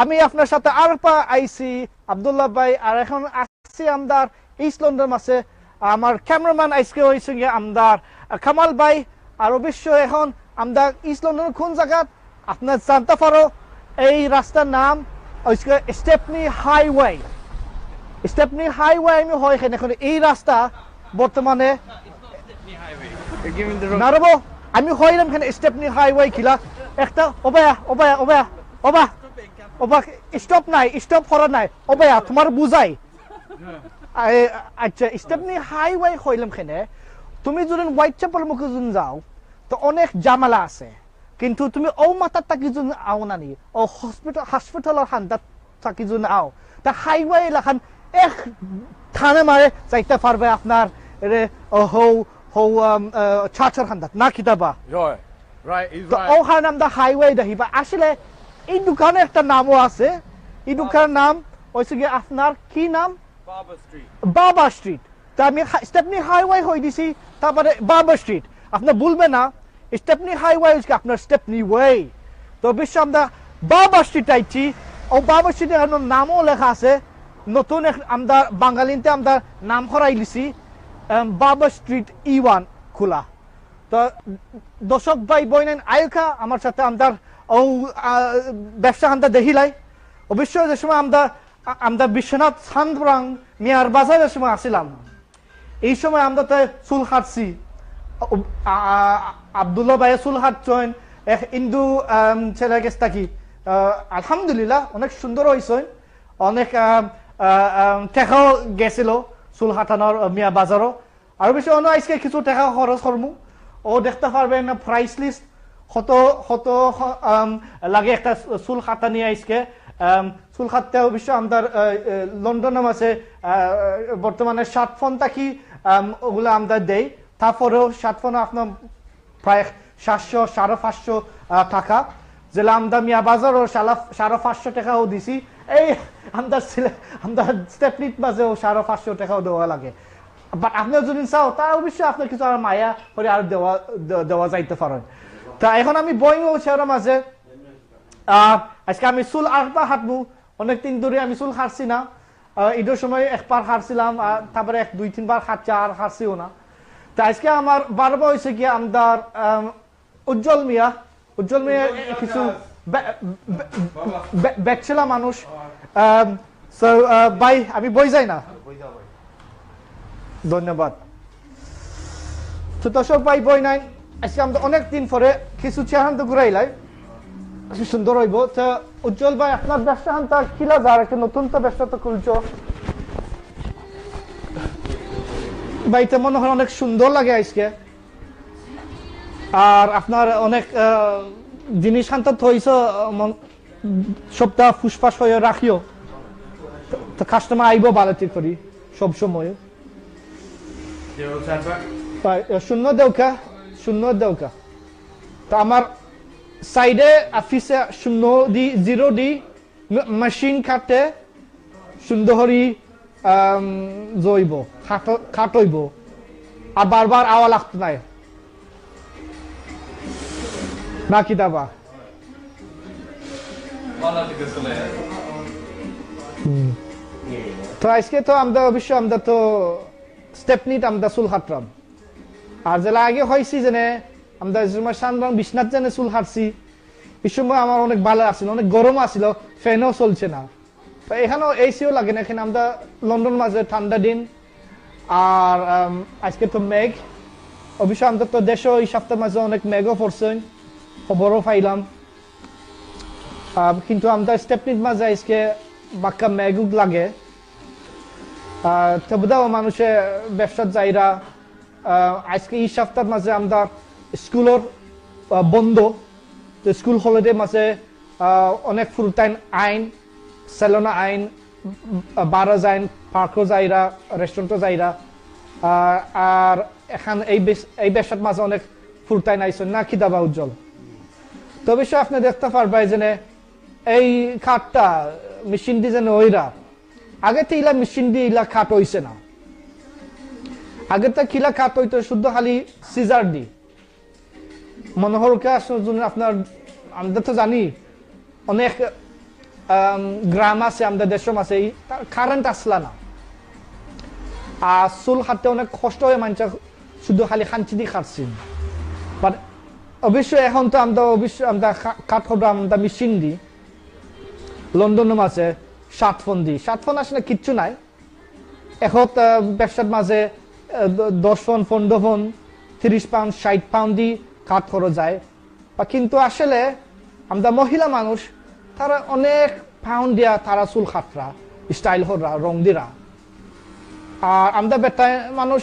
আমি আপনার সাথে আরপা আইসি আব্দুল্লাহ ভাই আর এখন আসছি আমদার ইস্ট লন্ডন আছে আমার ক্যামেরাম্যান আইসকে হয়েছে গিয়ে আমদার কামাল ভাই আর অবশ্যই এখন আমরা ইস্ট লন্ডনের কোন জায়গা আপনার জানতে পারো এই রাস্তার নাম স্টেপনি হাইওয়ে আমি হয় এখন এই রাস্তা বর্তমানে নারব আমি হইলাম এখানে স্টেপনি হাইওয়ে খিলা একটা ওবা স্টপ নাই স্টপ করা নাই ওবায়া তোমার বুঝাই আচ্ছা স্টেপনি হাইওয়ে হইলাম এখানে তুমি যদি হোয়াইট চ্যাপেল মুখে যদি যাও তো অনেক জামালা আছে কিন্তু তুমি ও মাথার তাকি যদি আও না নি ও হসপিটালের হান্দাত তাকি যদি আও তা হাইওয়ে এলাকান এক থানে মারে যাইতে পারবে আপনার চার্চার হান্দাত না কিতাবা ওখানে আমরা হাইওয়ে দেখিবা আসলে এই দোকানে একটা নামও আছে এই দোকানের নাম হয়েছে গিয়ে আপনার কি নাম বাবা স্ট্রিট তা আমি স্টেপনি হাইওয়ে হয়ে দিছি তারপরে বাবা স্ট্রিট আপনার বলবেন না স্টেপনি হাইওয়ে আপনার স্টেপনি ওয়ে তো বিশ্ব আমরা বাবা স্ট্রিট আইছি ও বাবা স্ট্রিটে নামও লেখা আছে নতুন আমরা বাঙালিতে আমরা নাম করাই দিছি বাবা স্ট্রিট E1 খোলা তো দর্শক ভাই বোনেন আয়ুকা আমার সাথে আমরা ও ব্যবসা আমরা দেখিলাই অবশ্যই যে সময় আমরা বিশ্বনাথ সান্দরাং মিয়ার বাজারের সময় আসছিলাম এই সময় আমরা তো চুল হাঁটছি আব্দুল্লাহ ভাই চুল হাঁটছেন এক ইন্দু ছেলে গেছে থাকি আলহামদুলিল্লাহ অনেক সুন্দর হয়েছে অনেক টেকাও গেছিল চুল হাঁটানোর মিয়া বাজারও আর বেশি অন্য আজকে কিছু টাকা খরচ করমু ও দেখতে পারবেন প্রাইস লিস্ট কত লাগে একটা চুল খাতা নিয়ে আজকে চুল খাততে অবশ্য আমাদের লন্ডনে আছে বর্তমানে স্মার্টফোন থাকি ওগুলো আমরা দেই তারপরেও স্মার্টফোন আপনার প্রায় 700-550 টাকা যেটা আমরা মিয়া বাজারও 550 টাকাও দিছি এই আমরা স্টেপনিট বাজেও 550 টাকাও দেওয়া লাগে বাট আপনার যদি চাও তা অবশ্যই আপনার কিছু আর মায়া করে আর দেওয়া যাইতে পারেন তা এখন আমি বইং শেয়ারের মাঝে আজকে আমি চুল আরপা হাঁটবো অনেকদিন ধরে আমি চুল হাঁটছি না ঈদের সময় একবার হাঁটছিলাম তারপরে 2-3 বার হাঁটছি আর হাঁটছিও না তা আজকে আমার বারবার হয়েছে কি আমার উজ্জ্বল মিয়া কিছু ব্যাচেলা মানুষ ভাই আমি বই যাই না ধন্যবাদ তো দর্শক ভাই বই নাই আজকে আমরা অনেকদিন পরে কিছু চেহারা ঘুরাইলাই সুন্দর হইব তো উজ্জ্বল ভাই আপনার ব্যবসা হান্তা কিলা যার একটা নতুন তো ব্যবসা তো খুলছো ভাই তো মনে হয় অনেক সুন্দর লাগে আজকে আর আপনার অনেক জিনিস হান্তা হইছ সপ্তাহ ফুসফাস হয়ে রাখিও তো কাস্টমার আইব ভালো ঠিক করি সব সময় শূন্য দেউকা তো আমার সাইডে অফিসে 0 দি মেশিন কাটে সুন্দরী জইব খাটইব আর বারবার আওয়া লাগতো নাই না কিতাবা তো আজকে তো আমরা অবশ্য আমরা তো স্টেপনিট আমরা চুল হাঁটলাম আর যেটা আগে হয়েছি যেনে আমরা সান্দাং বিশ্বনাথ জেনে চুল হাঁটছি এই সময় আমার অনেক ভালো আসছিল অনেক গরম আসছিল ফ্যানও চলছে না তো এখানেও এসিও লাগে না এখানে আমরা লন্ডন মাঝে ঠান্ডা দিন আর আজকে তো মেঘ অবশ্য আমরা তো দেশও এই সপ্তাহের মাঝে অনেক মেঘও পড়ছেন খবরও পাইলাম কিন্তু আমরা স্টেপনিট মাঝে আজকে বাক্কা মেঘ লাগে তবুদাও মানুষে ব্যবসার যাইরা আজকে এই সপ্তাহের মাঝে আমরা স্কুলের বন্ধ তো স্কুল হলিডে মাঝে অনেক ফুল টাইম আইন সেলুনা আইন বারো যাইন পার্কও যাইরা রেস্টুরেন্টও যাইরা আর এখন এই ব্যবসার মাঝে অনেক ফুল টাইম আইসন না খিদাবা উজ্জ্বল তো অবশ্যই আপনি দেখতে পারবেন যে এই খাটটা মেশিন দিয়ে যেন ওইরা আগে তো ইলা মেশিন দিয়ে ইলা খাট হইছে না আগে তো কিলা খাট হইতো শুদ্ধ খালি সিজার দি মনোহরকে আসলে আপনার আমরা তো জানি অনেক গ্রাম আছে আমাদের দেশের মাঝে কারেন্ট আসলা না আর চুল কাটতে অনেক কষ্ট হয়ে মানুষ শুধু খালি খাঞ্চি দিয়ে কাটছি বাট অবশ্যই এখন তো আমরা অবশ্যই আমরা কাঠ করলাম আমরা মেশিন দিই লন্ডনের মাঝে 7 ফোন দিই 7 ফোন আসলে কিচ্ছু নাই এখন ব্যবসার মাঝে 10 ফোন 15 ফোন 30 পাউন্ড 60 পাউন্ড দিয়ে কাঠ করা যায় বা কিন্তু আসলে আমরা মহিলা মানুষ তারা অনেক পাউন্ড দিয়া তারা চুল কাটরা স্টাইল হরা রং দিরা আর আমরা বেটায় মানুষ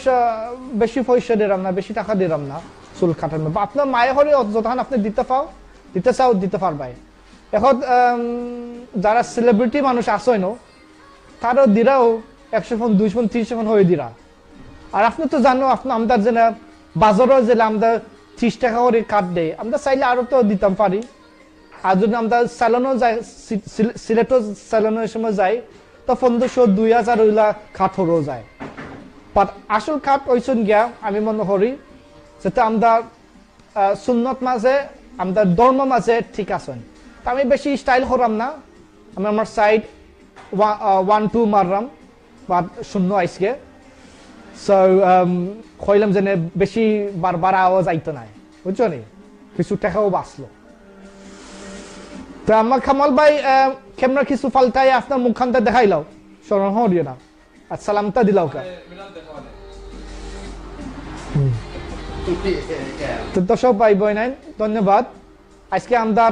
বেশি পয়সা দিলাম না বেশি টাকা দিলাম না চুল কাটার বা আপনার মায়ের হলে যতক্ষণ আপনি দিতে চাও দিতে পারবাই এখন যারা সেলিব্রিটি মানুষ আসয় না তারও দিরাও 100 ফোন 200 ফোন 300 ফোন হয়ে দিরা আর আপনি তো জানো আপনি আমাদের যে বাজারও যে আমরা 30 টাকা করে কাট দেয় আমরা চাইলে আরো তো দিতাম পারি আর যদি আমরা স্যালনও যাই সিলেটও স্যালনের সময় যাই তো 1500 2000 ওইলা কাঠ হরেও যায় বাট আসল কাঠ ওইসন গিয়া আমি মনে করি যেটা আমরা সুন্নত মাঝে আমরা ধর্ম মাঝে ঠিক আছেন তা আমি বেশি স্টাইল করাম না আমি আমার সাইড 1-2 মারলাম বা শূন্য আইসকে সো কইলাম যে বেশি বারবার আওয়াজ আইতো নাই বুঝছো নি কিছু টাকাও বাঁচলো তো আমার কামাল ভাই ক্যামেরা কিছু পাল্টাই আপনার মুখখানটা দেখাইলাও স্মরণ হরিও না আর সালামটা দিলাও কা তো দর্শক ভাই বোন ধন্যবাদ আজকে আমাদের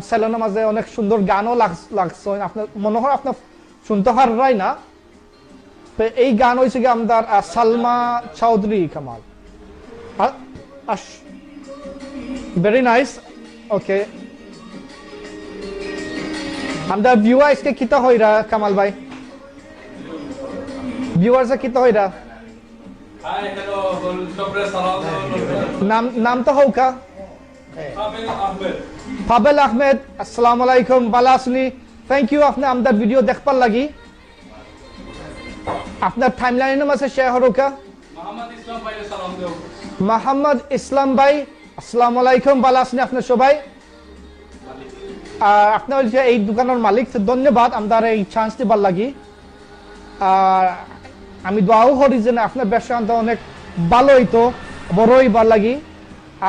সেলনের মাঝে অনেক সুন্দর গানও লাগছে আপনার মনে হয় আপনার শুনতে পারাই না এই গান হয়েছে কি আমাদের Salma Chowdhury Kamal very nice okay আমাদের ভিউয়ার্স কে কিতা হইরা কামাল ভাই ভিউয়ার্স কিতা হইরা হাই হ্যালো সবরে সালাম নাম তো হোকা পাবেল আহমেদ আসসালামু আলাইকুম বালা আসনি থ্যাংক ইউ আপনি আমাদের ভিডিও দেখবার লাগি আপনার টাইমলাইনের মাঝে শেয়ার হরোকা মোহাম্মদ ইসলাম ভাই সালাম দেও মোহাম্মদ ইসলাম ভাই আসসালামু আলাইকুম বালা আসনি আপনার সবাই আপনার যে এই দোকানের মালিক ধন্যবাদ আমাদের এই চান্স দিবার লাগি আর আমি দোয়াও করি যে আপনার ব্যবসা অনেক ভালো হইতো বড় হইবার লাগি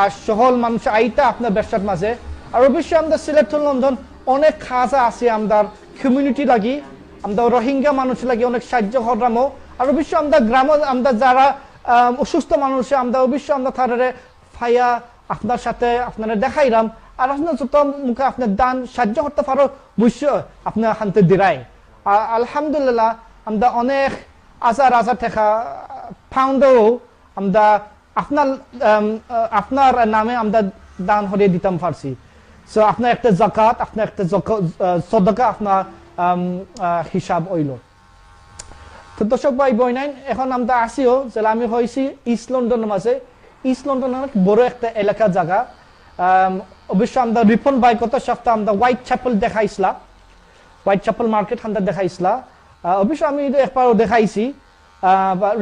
আর সহল মানুষ আইতা আপনার ব্যবসার মাঝে আর অবশ্যই আমাদের সিলেট লন্ডন অনেক খাজা আছে আমাদের কমিউনিটি লাগি আমরা রোহিঙ্গা মানুষ লাগি অনেক সাহায্য করলামও আর অবশ্যই আমরা গ্রাম আমরা যারা অসুস্থ মানুষ আমরা অবশ্যই আমরা তারা ফাইয়া আপনার সাথে আপনারা দেখাইলাম আর আপনার যত মুখে আপনার দান সাহায্য করতে পারো বুঝছো আপনার হাতে দিরাই আলহামদুলিল্লাহ আমরা অনেক হাজার টাকা পাউন্ডও আমরা আপনার নামে আমরা দান হরিয়ে দিতাম পারছি সো আপনার একটা জাকাত আপনার একটা সদকা আপনার হিসাব হইল তো দর্শক ভাই বোন এখন আমরা আসিও যে আমি হয়েছি ইস্ট লন্ডনের মাঝে ইস্ট লন্ডন অনেক বড় একটা এলাকা জায়গা অবশ্য আমরা রিপন ভাই গত সপ্তাহে আমরা হোয়াইট চ্যাপেল দেখাইছিলাম হোয়াইট চ্যাপেল মার্কেট আমরা দেখাইছিলাম অবশ্য আমি একবারও দেখাইছি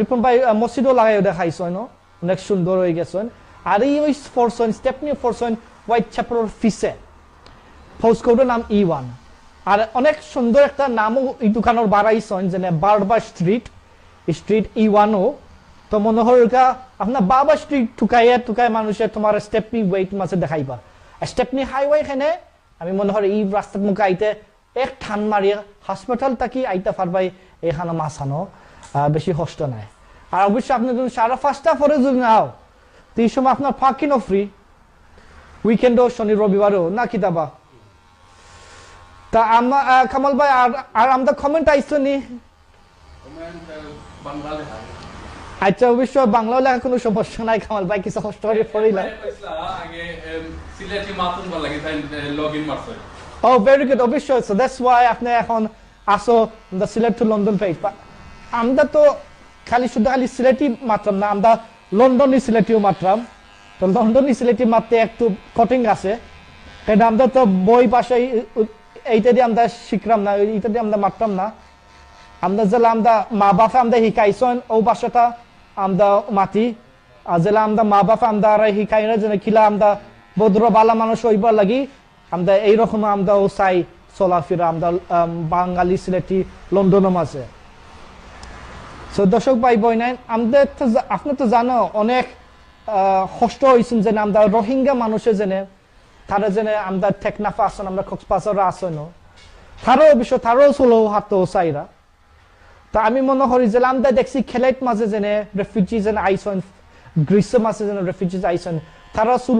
রিপন ভাই মসজিদও লাগাইও দেখাইছ অনেক সুন্দর হয়ে গেছেন আর এই ওই ফরসন স্টেপনি ফরসন হোয়াইট চ্যাপেলের ফিসে পোস্ট কোডের নাম E1 আর অনেক সুন্দর একটা নামও এই দোকানের বাড়াইছেন যে বারবার স্ট্রিট E1 তো মনে হয় আপনার বাবা স্ট্রিট টুকাই মানুষের তোমার স্টেপনি ওয়েট মাঝে দেখাইবা স্টেপনি হাইওয়ে এখানে আমি মনে হয় এই রাস্তার মুখে আইতে এক ঠান মারিয়ে হসপিটাল তাকি আইতে পারবাই এখানে মাছানো বেশি কষ্ট নাই আর অবশ্যই আপনি যদি 5:30 পরে যদি নাও তো এই সময় আপনার পার্কিংও ফ্রি উইকেন্ডও শনি রবিবারও না কি দাবা তা আমরা কামাল ভাই আর আমরা কমেন্ট আইসো নি আচ্ছা অবশ্য বাংলা লেখা কোনো সমস্যা নাই কামাল ভাই কিছু কষ্ট করে পড়িলাম আগে সিলেটি মাতুন ভালো লাগে তাই লগইন মারছে ও ভেরি গুড অবশ্যই সো দ্যাটস ওয়াই আপনি এখন আসো the Sylhet to London page আমরা তো খালি সিলেটি মাত্রাম না আমরা লন্ডনি সিলেটিও মাত্রাম তো লন্ডনি সিলেটি মারতে একটু কঠিন আছে কারণ আমরা তো বই ভাষায় এইটা দিয়ে আমরা শিখলাম না এইটা দিয়ে আমরা মারতাম না আমরা যেলা আমরা মা বাপে আমরা শিখাইছেন ও ভাষাটা আমরা মাতি আর যেলা আমরা মা বাপে আমরা শিখাই না যে কিলা আমরা ভদ্র বালা মানুষ হইবার লাগি আমরা এইরকম আমরা চাই চলাফেরা আমরা বাঙালি সিলেটি লন্ডনের মাঝে। সো দর্শক ভাই বোন, আমাদের তো আপনি তো জানো অনেক কষ্ট হয়েছেন যে আমরা রোহিঙ্গা মানুষের জেনে তারা জেনে আমরা টেকনাফা আসেন, আমরা কক্সবাজারে আসেন, তারও অবশ্য তারও চলো হাত চাইরা। তা আমি মনে করি যে আমরা দেখছি খেলাইট মাঝে জেনে রেফিউজি যেন আইসন, গ্রীষ্মের মাঝে যেন রেফিউজি আইসন, তারা চুল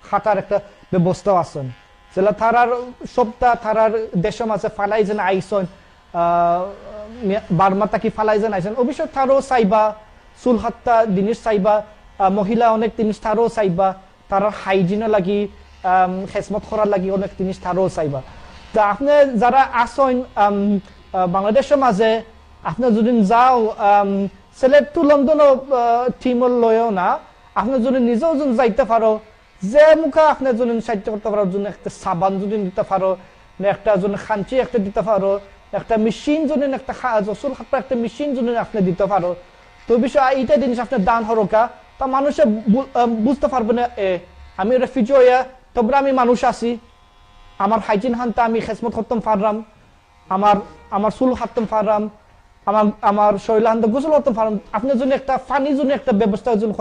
হাতার একটা ব্যবস্থা আছেন, যেটা তারার সপ্তাহ তারার দেশের মাঝে ফালাই যেন আইসন, বার্মা তাকি ফালাই যেন আইসন। অবশ্য তারও চাইবা চুল হাত্তা জিনিস চাইবা, মহিলা অনেক জিনিস তারও চাইবা, তার হাইজিনও লাগি খেসমত করার লাগি অনেক জিনিস তারও চাইবা। তা আপনি যারা আসেন বাংলাদেশের মাঝে, আপনি যদি যাও সিলেট টু লন্ডনও টিমর লয়ও না, আপনি যদি নিজেও যদি যাইতে পারো, যে মুখা আপনি যদি সাহায্য করতে পারো, যদি একটা সাবান যদি দিতে পারো, একটা যদি খাঞ্চি একটা দিতে পারো, একটা মেশিন যদি একটা চুল হাত একটা মেশিন যদি আপনি দিতে পারো, তো বিষয় এইটা জিনিস আপনার দান হরকা, তা মানুষে বুঝতে পারবে না আমি রেফিউজি হইয়া তবে আমি মানুষ আছি, আমার হাইজিন হানতা আমি খেসমত করতাম পারলাম, আমার চুল হাঁটতাম পারলাম, আমার শরীর হানতে গোসল করতাম পারলাম। আপনি যদি একটা পানি যদি একটা ব্যবস্থা যদি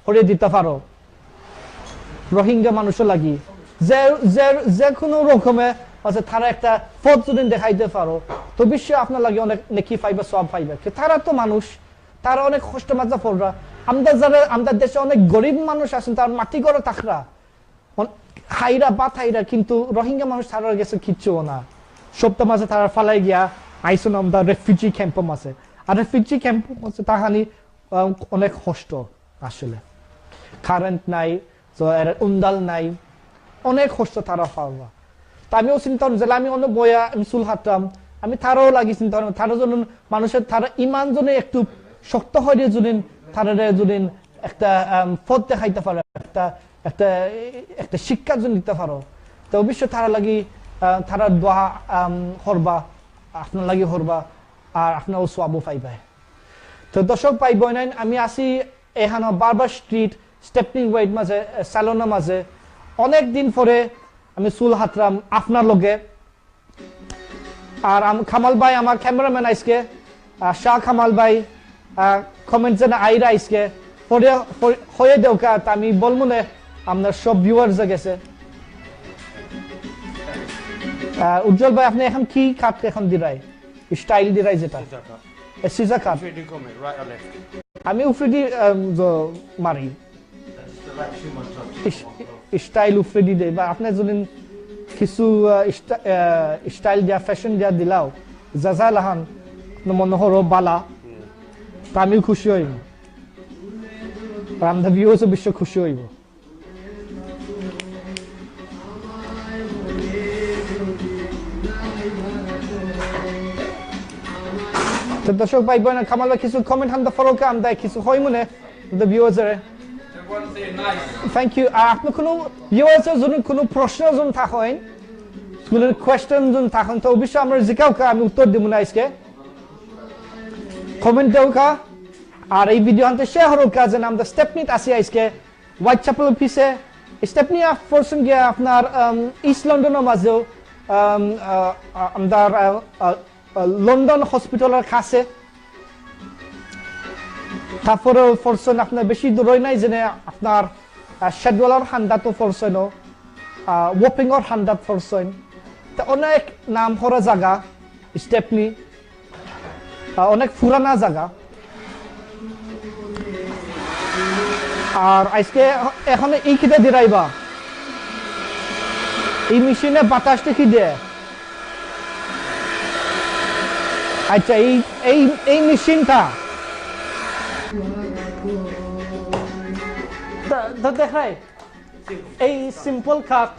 করে দিতে পারো রোহিঙ্গা মানুষের লাগি, যে কোনো রকমে আছে তারা একটা পথ যদি দেখাইতে পারো, তো বিশ্বে আপনার লাগে অনেক নেকি পাইবে, সব পাইবে। তারা তো মানুষ, তারা অনেক কষ্ট মাঝে পড়রা। আমাদের দেশে অনেক গরিব মানুষ আছেন, তার মাটি ঘরে থাকরা হাইরা বা থাইরা, কিন্তু রোহিঙ্গা মানুষ তারা গেছে কিচ্ছুও না। সপ্তাহ মাঝে তারা ফালাই গিয়া আইসুন আমরা রেফিউজি ক্যাম্পের মাঝে, আর রেফিউজি ক্যাম্পের মাঝে তাহানি অনেক কষ্ট আসলে, কারেন্ট নাই, উন্দাল নাই, অনেক কষ্ট তারা পাওয়া। তা আমিও চিন্তা করি যে আমি অন্য বয়া আমি চুল হাঁটতাম, আমি তারাও লাগি চিন্তা করি তারা জন্য মানুষের তারা ইমান জন্য একটু শক্ত হয়ে যদি তারা যদি একটা পথ দেখাইতে পারে, একটা শিক্ষা যদি দিতে পারো, তো অবশ্যই তারা লাগি তারা দোয়া হরবা, আপনার লাগি হরবা, আর আপনারও সোয়াবও পাইবে। তো দর্শক পাইব নাই, আমি আসি এখানে বারবার স্ট্রিট স্টেপনিং ওয়েট মাঝে স্যালনের মাঝে অনেক দিন পরে আমি চুল হাতরাম আপনার লগে। আর খামাল ভাই আমার ক্যামেরাম্যান আইসকে, শাহ খামাল ভাই কমেন্ট যেন আইরা আইসকে পরে হয়ে দেওকা, তা আমি বলবো না আপনার সব ভিউয়ার্স গেছে। উজ্জ্বল ভাই আপনি এখন কি কাট এখন দিরাই স্টাইল দিরাই যেটা সিজা কাট, আমি উফরেডি মারি স্টাইল উফরেডি দেই, বা আপনি যদি কিছু স্টাইল দিয়া ফ্যাশন দিয়া দিলাও যা লাহান মনোহর বালা, তা আমিও খুশি হইব, আর আমাদের ভিউয়ার্সও বিশ্ব খুশি হইব। দর্শক ভাই বোন খামাল ভাই কিছু কমেন্ট হামদা ফরকা আমদা কিছু হয় মনে দ্য ভিউয়ার্স এর থ্যাংক ইউ। আর আপনি কোনো ভিউয়ার্স এর জন্য কোনো প্রশ্ন যদি থাকেন, কোনো কোয়েশ্চেন যদি থাকেন, তো অবশ্যই আমরা জিজ্ঞাও কা আমি উত্তর দেব না আজকে, কমেন্ট দেও কা। আর এই ভিডিও আনতে শেয়ার হলো কা যে আমরা স্টেপনিত আসি আজকে হোয়াইট চ্যাপেল অফিসে। স্টেপনি পারসন গিয়া আপনার ইস্ট লন্ডনের মাঝেও আমাদের লন্ডন হসপিটালের কাছে, তারপরে ফরসন আপনার বেশি দূরই নাই যেন আপনার শেডওয়ালার হান্ডাতো ফরসন, ওপিংর হান্ডাত ফরসন, তা অনেক নাম করা জায়গা স্টেপনি, অনেক পুরানা জায়গা। আর আজকে এখন এই খিদে দিরাইবা এই মেশিনে বাতাসটা কি দেয়, আচ্ছা এই মেশিনটা দেখাই, এই সিম্পল কাট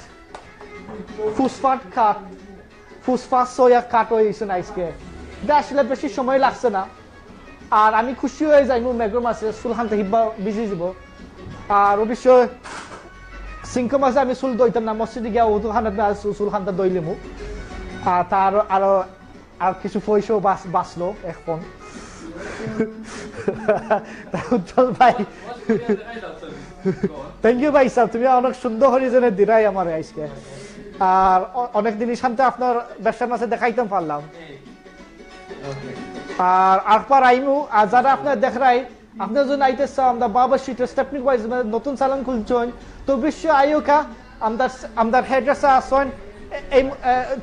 ফুসফাট সোয়া কাট হয়েছে না আজকে, এটা আসলে বেশি সময় লাগছে না। আর আমি খুশি হয়ে যাই মেঘর মাসে চুলখান হিব্বা বিজি যাব। আর অবশ্যই সিংক মাসে আমি চুল দইতাম না, মসজিদে গিয়া ওখানে চুলখানটা দইলে মোক, আর তার আর কিছু পয়সাও বাঁচলো এখন। উজ্জ্বল ভাই থ্যাংক ইউ ভাই সাহেব, তুমি অনেক সুন্দর হরিজনে দিরাই আমার আজকে। আর অনেক জিনিস আনতে আপনার ব্যবসার মাঝে দেখাইতে পারলাম আর আরপার আইমু আর যারা আপনার দেখাই আপনার জন্য আইতেছে আমরা বাবা স্ট্রিটের স্টেপনি ওয়াইজ নতুন সালান খুলছেন তো বিশ্ব আয়োকা আমাদের হেড্রেসার আসেন এই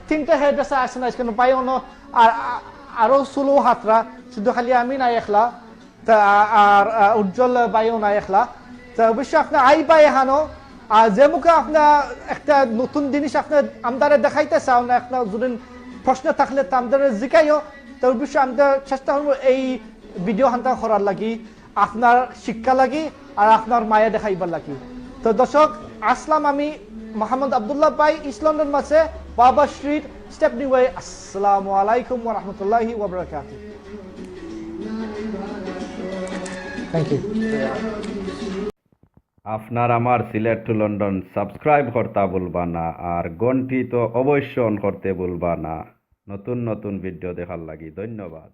3টা হেড্রেসার আসেন আজকে পাইও না আর আরো 16 হাতরা শুধু খালি আমি নাই একলা তা আর উজ্জ্বল বাইও নাই একলা তা অবশ্যই আপনার আই পাই হানো আর যে মুখে আপনার একটা নতুন জিনিস আপনার আমাদের দেখাইতে চাও না আপনার যদি প্রশ্ন থাকলে তা আমাদের জিকাইও তো অবশ্যই আমরা চেষ্টা করবো এই ভিডিও হান্তা করার লাগি আপনার শিক্ষা লাগি আর আপনার মায়া দেখাইবার লাগি তো দর্শক আসলাম আমি মোহাম্মদ আব্দুল্লাহ ভাই ইস্ট লন্ডন মাসে বাবা স্ট্রিট স্টেপনি ওয়ে আসসালামু আলাইকুম ওয়া রাহমাতুল্লাহি ওয়া বারাকাতুহু থ্যাংক ইউ আপনার আমার সিলেট টু লন্ডন সাবস্ক্রাইব করতে ভুলবা না আর ঘন্টি তো অবশ্য অন করতে ভুলবা না নতুন নতুন ভিডিও দেখার লাগি ধন্যবাদ